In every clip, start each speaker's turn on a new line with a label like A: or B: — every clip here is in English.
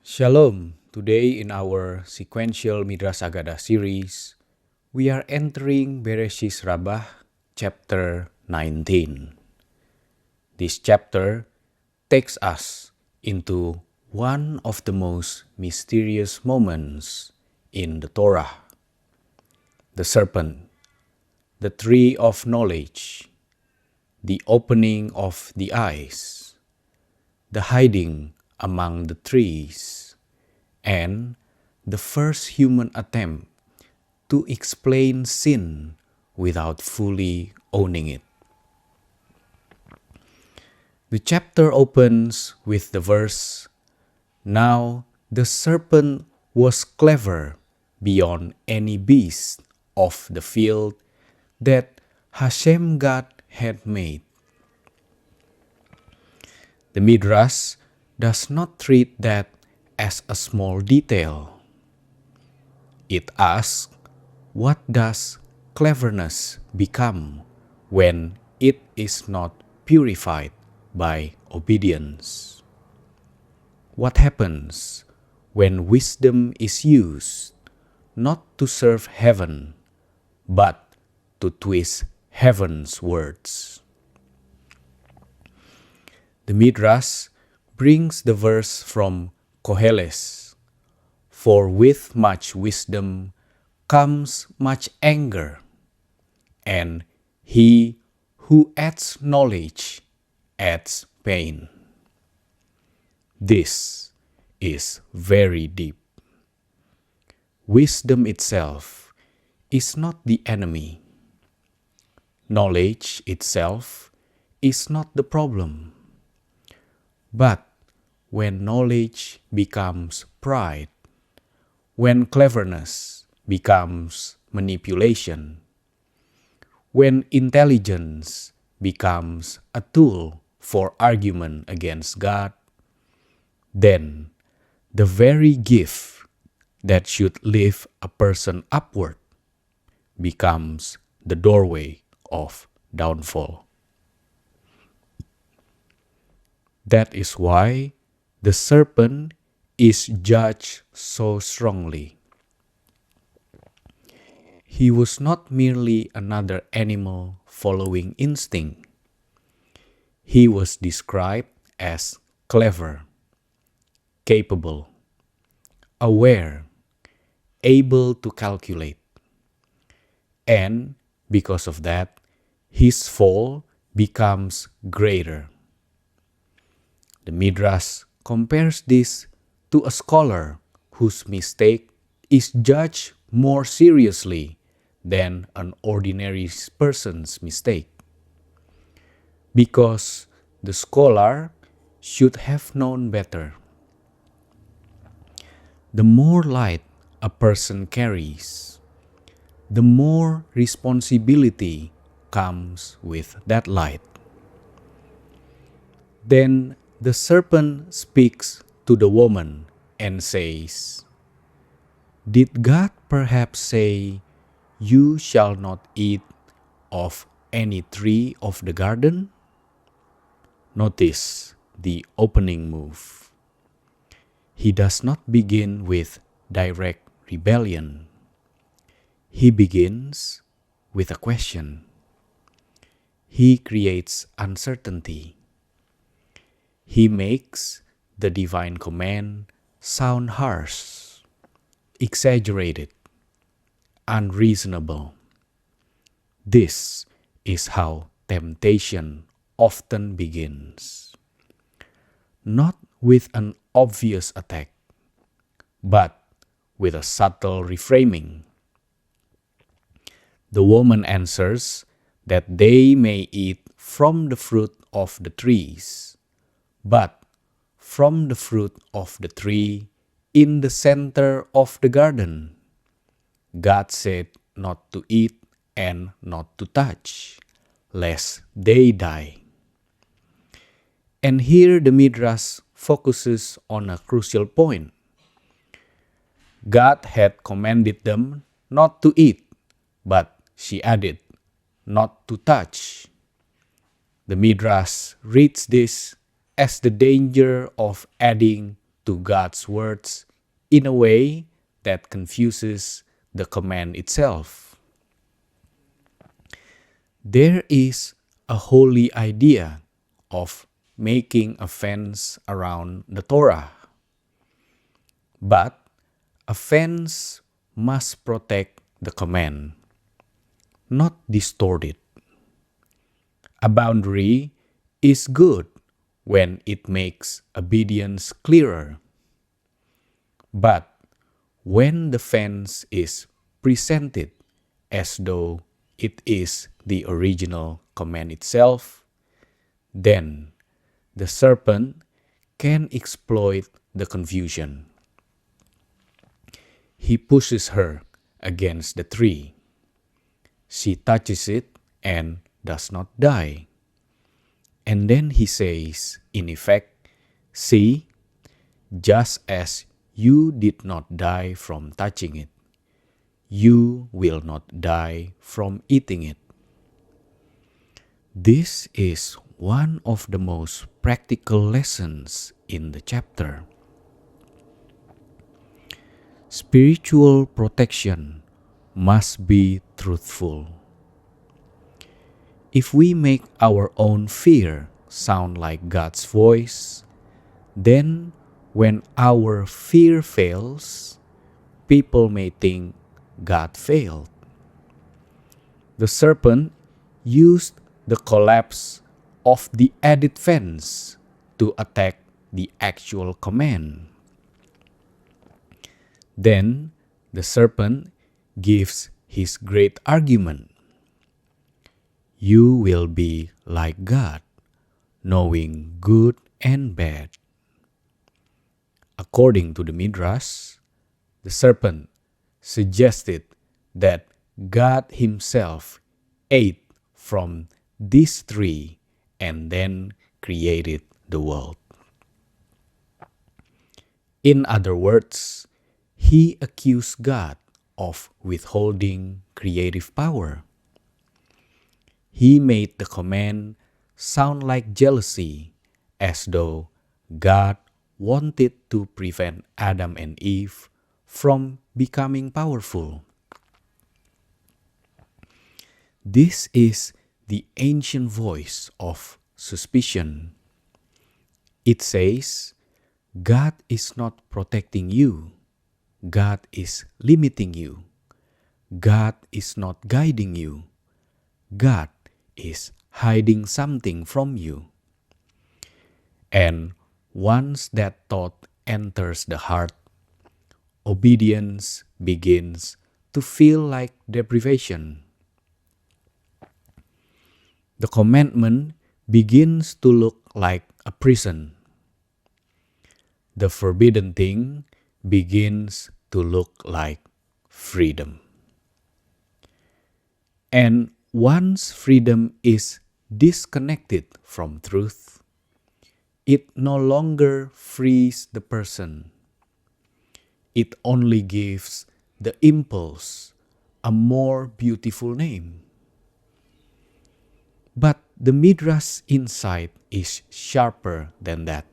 A: Shalom! Today in our Sequential Midrash Aggadah series, we are entering Bereishis Rabbah Chapter 19. This chapter takes us into one of the most mysterious moments in the Torah. The serpent, the tree of knowledge, the opening of the eyes, the hiding among the trees, and the first human attempt to explain sin without fully owning it. The chapter opens with the verse, "Now the serpent was clever beyond any beast of the field that Hashem God had made." The Midrash does not treat that as a small detail. It asks, what does cleverness become when it is not purified by obedience? What happens when wisdom is used not to serve heaven, but to twist heaven's words? The Midrash brings the verse from Koheles, "For with much wisdom comes much anger, and he who adds knowledge adds pain." This is very deep. Wisdom itself is not the enemy. Knowledge itself is not the problem. But when knowledge becomes pride, when cleverness becomes manipulation, when intelligence becomes a tool for argument against God, then the very gift that should lift a person upward becomes the doorway of downfall. That is why the serpent is judged so strongly. He was not merely another animal following instinct. He was described as clever, capable, aware, able to calculate. And because of that, his fall becomes greater. The Midrash compares this to a scholar whose mistake is judged more seriously than an ordinary person's mistake, because the scholar should have known better. The more light a person carries, the more responsibility comes with that light. Then the serpent speaks to the woman and says, "Did God perhaps say, 'You shall not eat of any tree of the garden'?" Notice the opening move. He does not begin with direct rebellion. He begins with a question. He creates uncertainty. He makes the divine command sound harsh, exaggerated, unreasonable. This is how temptation often begins. Not with an obvious attack, but with a subtle reframing. The woman answers that they may eat from the fruit of the trees, but from the fruit of the tree in the center of the garden, God said not to eat and not to touch, lest they die. And here the Midrash focuses on a crucial point. God had commanded them not to eat, but she added, not to touch. The Midrash reads this as the danger of adding to God's words in a way that confuses the command itself. There is a holy idea of making a fence around the Torah, but a fence must protect the command, not distort it. A boundary is good when it makes obedience clearer. But when the fence is presented as though it is the original command itself, then the serpent can exploit the confusion. He pushes her against the tree. She touches it and does not die. And then he says, in effect, "See, just as you did not die from touching it, you will not die from eating it." This is one of the most practical lessons in the chapter. Spiritual protection must be truthful. If we make our own fear sound like God's voice, then when our fear fails, people may think God failed. The serpent used the collapse of the added fence to attack the actual command. Then the serpent gives his great argument. You will be like God, knowing good and bad. According to the Midrash, the serpent suggested that God himself ate from this tree and then created the world. In other words, he accused God of withholding creative power. He made the command sound like jealousy, as though God wanted to prevent Adam and Eve from becoming powerful. This is the ancient voice of suspicion. It says, God is not protecting you. God is limiting you. God is not guiding you. God is hiding something from you. And once that thought enters the heart, obedience begins to feel like deprivation. The commandment begins to look like a prison. The forbidden thing begins to look like freedom. And once freedom is disconnected from truth, it no longer frees the person. It only gives the impulse a more beautiful name. But the Midrash insight is sharper than that.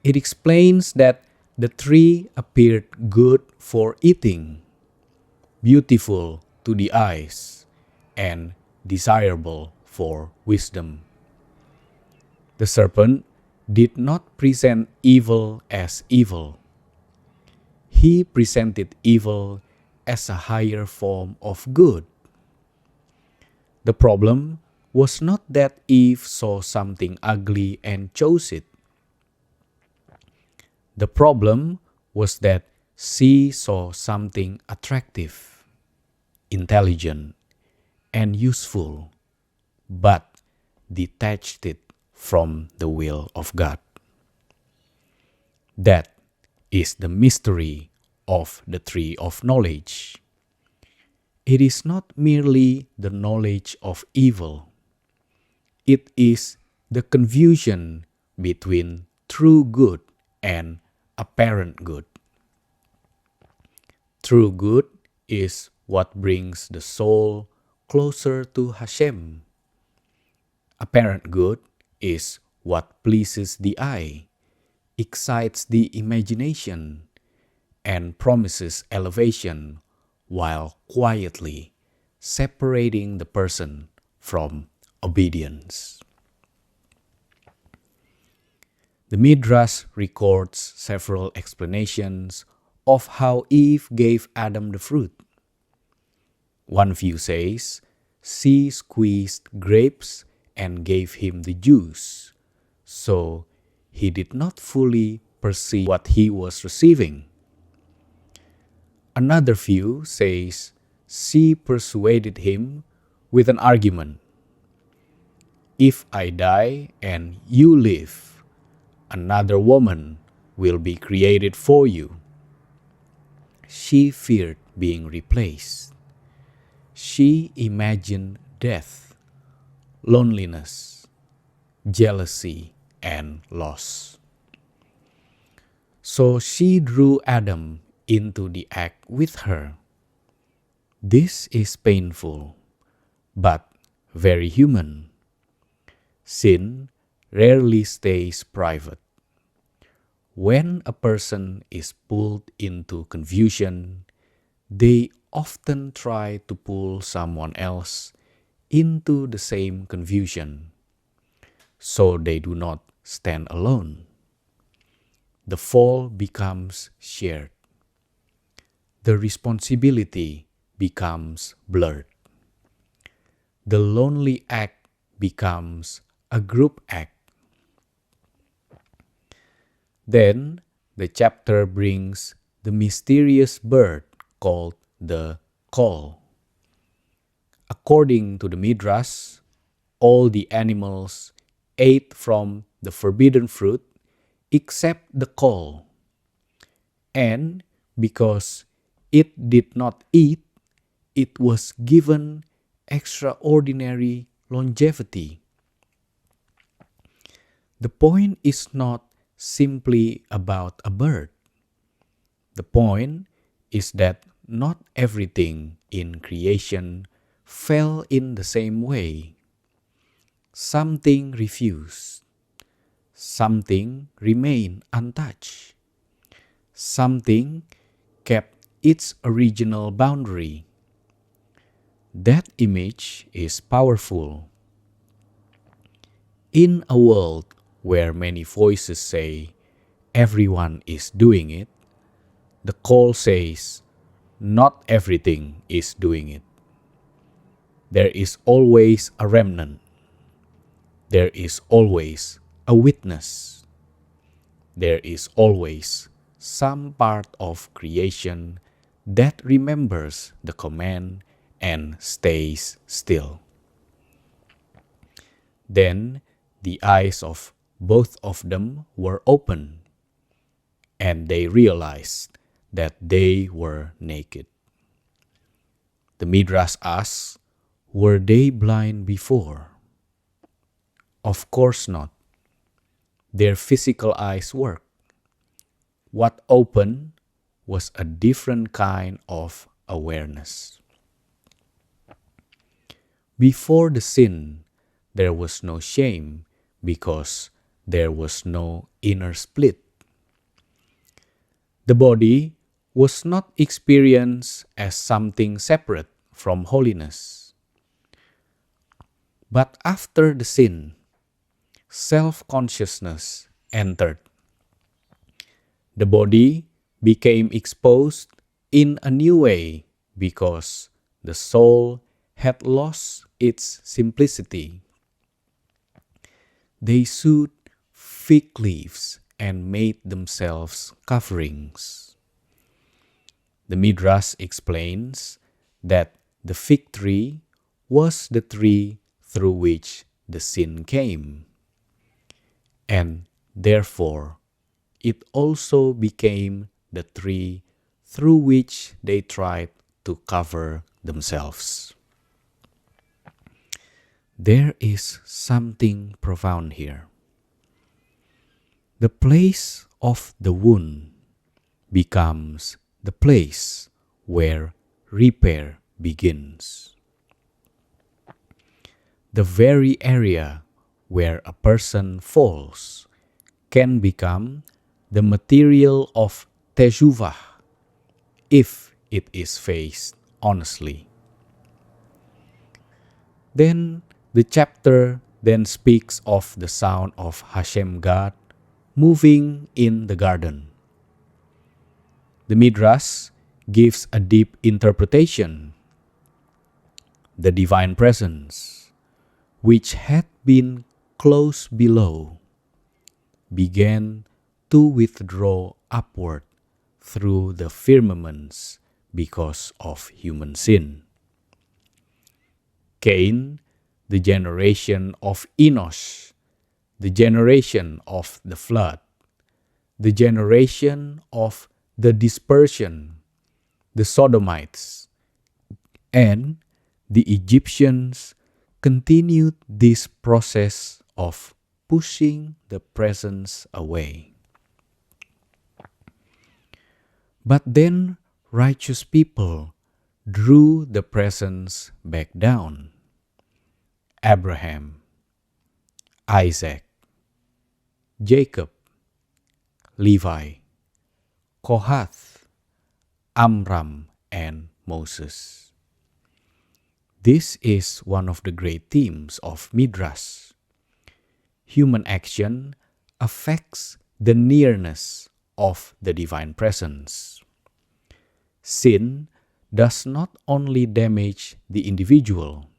A: It explains that the tree appeared good for eating, beautiful to the eyes, and desirable for wisdom. The serpent did not present evil as evil. He presented evil as a higher form of good. The problem was not that Eve saw something ugly and chose it. The problem was that she saw something attractive, intelligent, and useful, but detached it from the will of God. That is the mystery of the tree of knowledge. It is not merely the knowledge of evil. It is the confusion between true good and apparent good. True good is what brings the soul closer to Hashem. Apparent good is what pleases the eye, excites the imagination and promises elevation while quietly separating the person from obedience. The Midrash records several explanations of how Eve gave Adam the fruit. One view says she squeezed grapes and gave him the juice, so he did not fully perceive what he was receiving. Another view says she persuaded him with an argument. If I die and you live, another woman will be created for you. She feared being replaced. She imagined death, loneliness, jealousy, and loss. So she drew Adam into the act with her. This is painful, but very human. Sin rarely stays private. When a person is pulled into confusion, they often try to pull someone else into the same confusion, so they do not stand alone. The fall becomes shared. The responsibility becomes blurred. The lonely act becomes a group act. Then the chapter brings the mysterious bird called the chol. According to the Midrash, all the animals ate from the forbidden fruit except the chol. And because it did not eat, it was given extraordinary longevity. The point is not simply about a bird. The point is that not everything in creation fell in the same way. Something refused. Something remained untouched. Something kept its original boundary. That image is powerful. In a world where many voices say everyone is doing it, the call says not everything is doing it. There is always a remnant. There is always a witness. There is always some part of creation that remembers the command and stays still. Then the eyes of both of them were opened, and they realized that they were naked. The Midrash asks, were they blind before? Of course not. Their physical eyes worked. What opened was a different kind of awareness. Before the sin, there was no shame because there was no inner split. The body was not experienced as something separate from holiness. But after the sin, self-consciousness entered. The body became exposed in a new way because the soul had lost its simplicity. They sewed fig leaves and made themselves coverings. The Midrash explains that the fig tree was the tree through which the sin came, and therefore it also became the tree through which they tried to cover themselves. There is something profound here. The place of the wound becomes the place where repair begins. The very area where a person falls can become the material of teshuvah, if it is faced honestly. Then the chapter then speaks of the sound of Hashem God moving in the garden. The Midrash gives a deep interpretation. The divine presence, which had been close below, began to withdraw upward through the firmaments because of human sin. Cain, the generation of Enosh, the generation of the flood, the generation of the dispersion, the Sodomites, and the Egyptians continued this process of pushing the presence away. But then righteous people drew the presence back down. Abraham, Isaac, Jacob, Levi, Kohath, Amram, and Moses. This is one of the great themes of Midrash. Human action affects the nearness of the divine presence. Sin does not only damage the individual,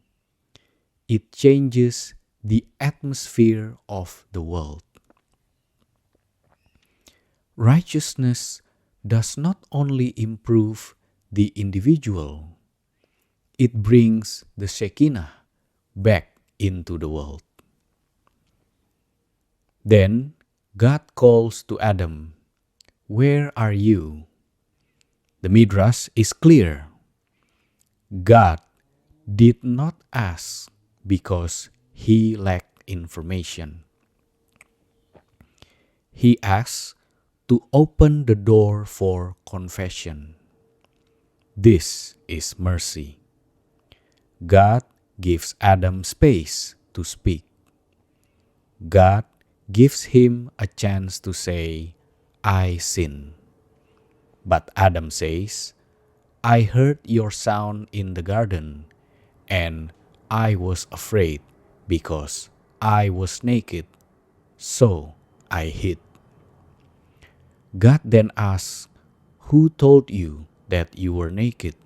A: it changes the atmosphere of the world. Righteousness does not only improve the individual, it brings the Shekinah back into the world. Then God calls to Adam, "Where are you?" The Midrash is clear. God did not ask because he lacked information. He asked to open the door for confession. This is mercy. God gives Adam space to speak. God gives him a chance to say, "I sin." But Adam says, "I heard your sound in the garden, and I was afraid because I was naked, so I hid." God then asks, "Who told you that you were naked?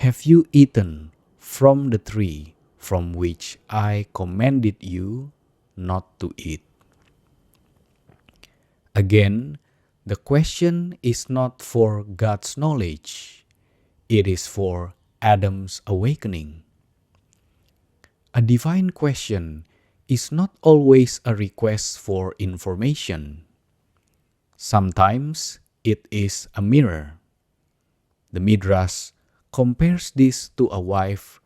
A: Have you eaten from the tree from which I commanded you not to eat?" Again, the question is not for God's knowledge, it is for Adam's awakening. A divine question is not always a request for information. Sometimes it is a mirror. The Midrash compares this to a wife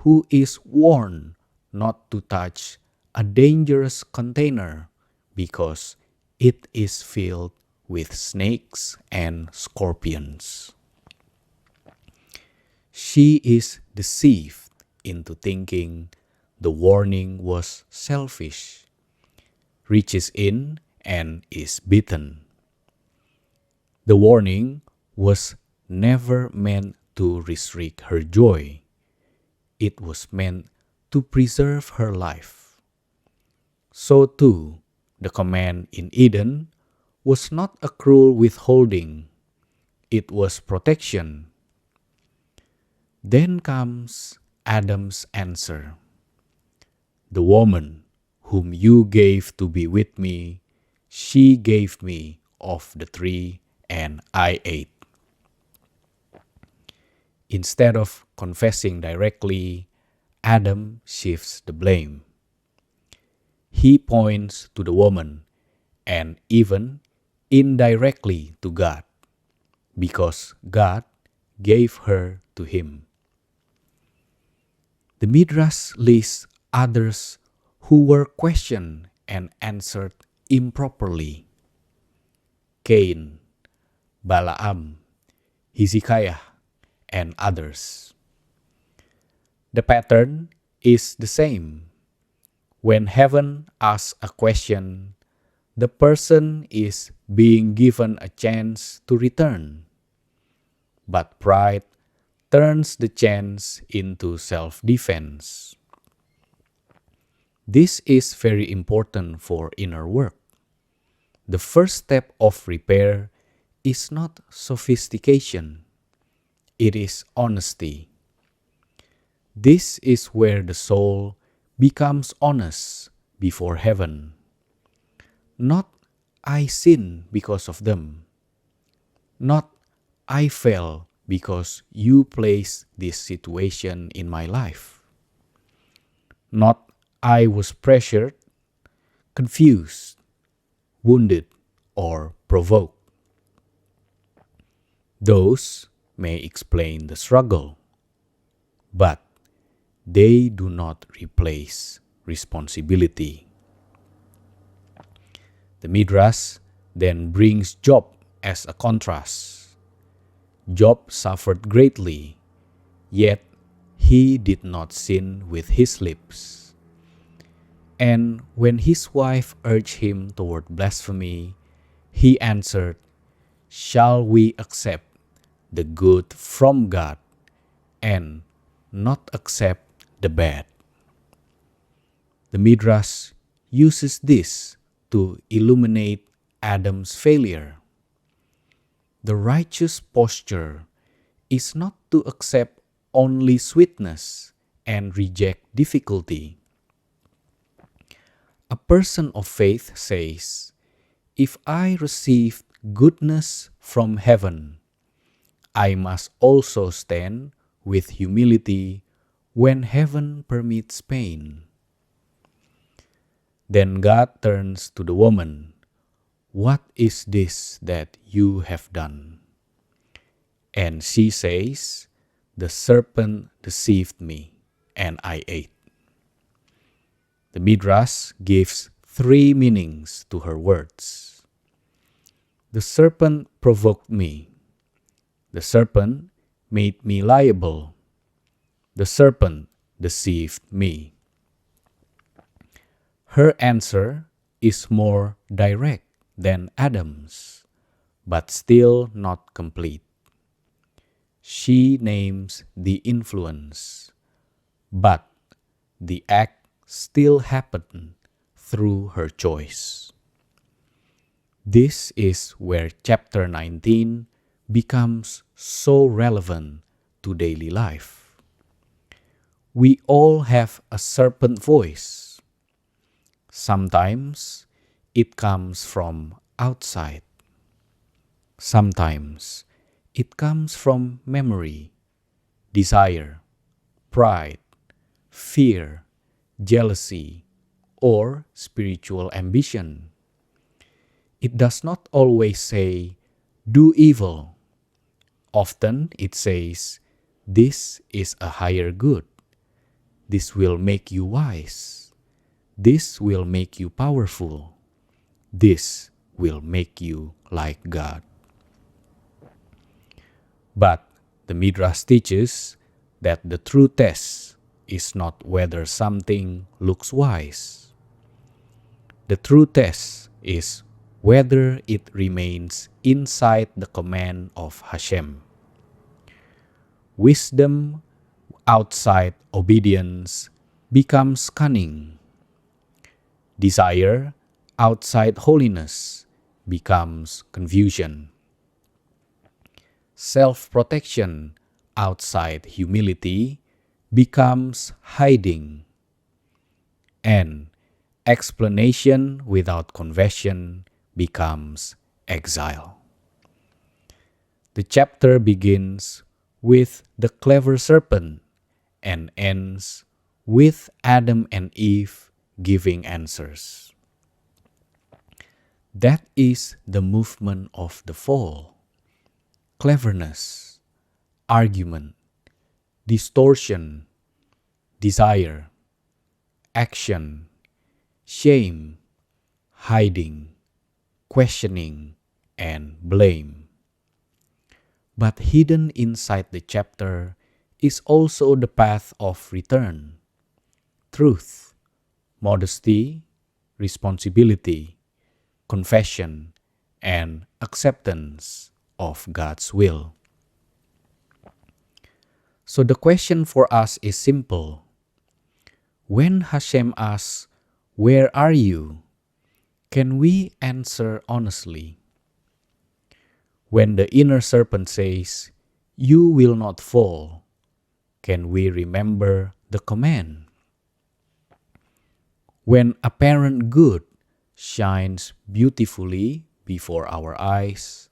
A: who is warned not to touch a dangerous container because it is filled with snakes and scorpions. She is deceived into thinking the warning was selfish, reaches in and is bitten. The warning was never meant to restrict her joy. It was meant to preserve her life. So too, the command in Eden was not a cruel withholding. It was protection. Then comes Adam's answer. "The woman whom you gave to be with me, she gave me of the tree and I ate." Instead of confessing directly, Adam shifts the blame. He points to the woman and even indirectly to God, because God gave her to him. The Midrash lists others who were questioned and answered improperly. Cain, Balaam, Hezekiah, and others. The pattern is the same. When heaven asks a question, the person is being given a chance to return, but pride turns the chance into self-defense. This is very important for inner work. The first step of repair is not sophistication, it is honesty. This is where the soul becomes honest before heaven. Not I sin because of them. Not I fell because you placed this situation in my life. Not I was pressured, confused, wounded, or provoked. Those may explain the struggle, but they do not replace responsibility. The Midrash then brings Job as a contrast. Job suffered greatly, yet he did not sin with his lips. And when his wife urged him toward blasphemy, he answered, "Shall we accept the good from God and not accept the bad?" The Midrash uses this to illuminate Adam's failure. The righteous posture is not to accept only sweetness and reject difficulty. A person of faith says, "If I received goodness from heaven, I must also stand with humility when heaven permits pain." Then God turns to the woman, "What is this that you have done?" And she says, "The serpent deceived me, and I ate." The Midrash gives three meanings to her words. The serpent provoked me. The serpent made me liable. The serpent deceived me. Her answer is more direct than Adam's, but still not complete. She names the influence, but the act still happened through her choice. This is where chapter 19 becomes so relevant to daily life. We all have a serpent voice. Sometimes it comes from outside. Sometimes it comes from memory, desire, pride, fear, jealousy, or spiritual ambition. It does not always say, "Do evil." Often it says, "This is a higher good. This will make you wise. This will make you powerful. This will make you like God." But the Midrash teaches that the true test is not whether something looks wise. The true test is whether it remains inside the command of Hashem. Wisdom outside obedience becomes cunning. Desire outside holiness becomes confusion. Self-protection outside humility becomes hiding. And explanation without confession becomes exile. The chapter begins with the clever serpent and ends with Adam and Eve giving answers. That is the movement of the fall. Cleverness, argument, distortion, desire, action, shame, hiding, questioning, and blame. But hidden inside the chapter is also the path of return, truth, modesty, responsibility, confession, and acceptance of God's will. So the question for us is simple. When Hashem asks, "Where are you?" can we answer honestly? When the inner serpent says, "You will not fall," can we remember the command? When apparent good shines beautifully before our eyes,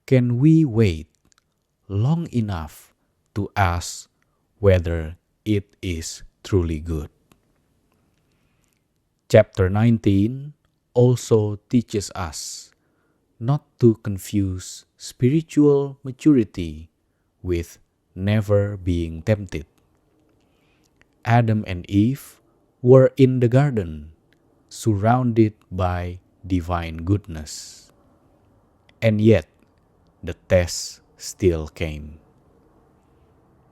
A: can we wait long enough to ask whether it is truly good? Chapter 19 also teaches us not to confuse spiritual maturity with never being tempted. Adam and Eve were in the garden, surrounded by divine goodness. And yet, the test still came.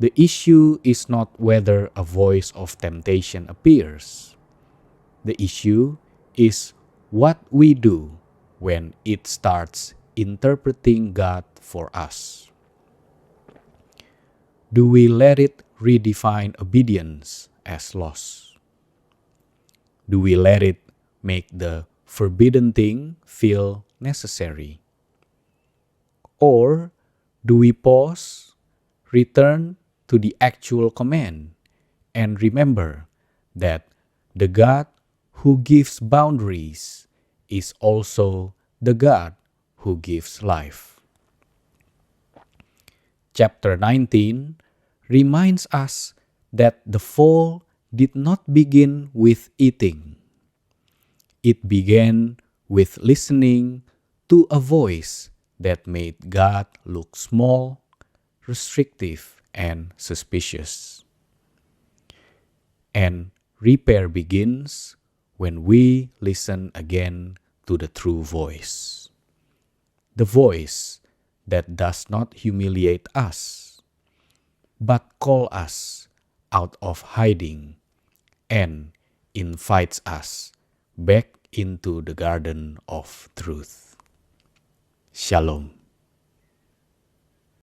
A: The issue is not whether a voice of temptation appears. The issue is what we do when it starts interpreting God for us. Do we let it redefine obedience as loss? Do we let it make the forbidden thing feel necessary? Or do we pause, return to the actual command, and remember that the God who gives boundaries is also the God who gives life? Chapter 19 reminds us that the fall did not begin with eating. It began with listening to a voice that made God look small, restrictive, and suspicious. And repair begins when we listen again to the true voice. The voice that does not humiliate us, but calls us out of hiding and invites us back into the garden of truth. Shalom.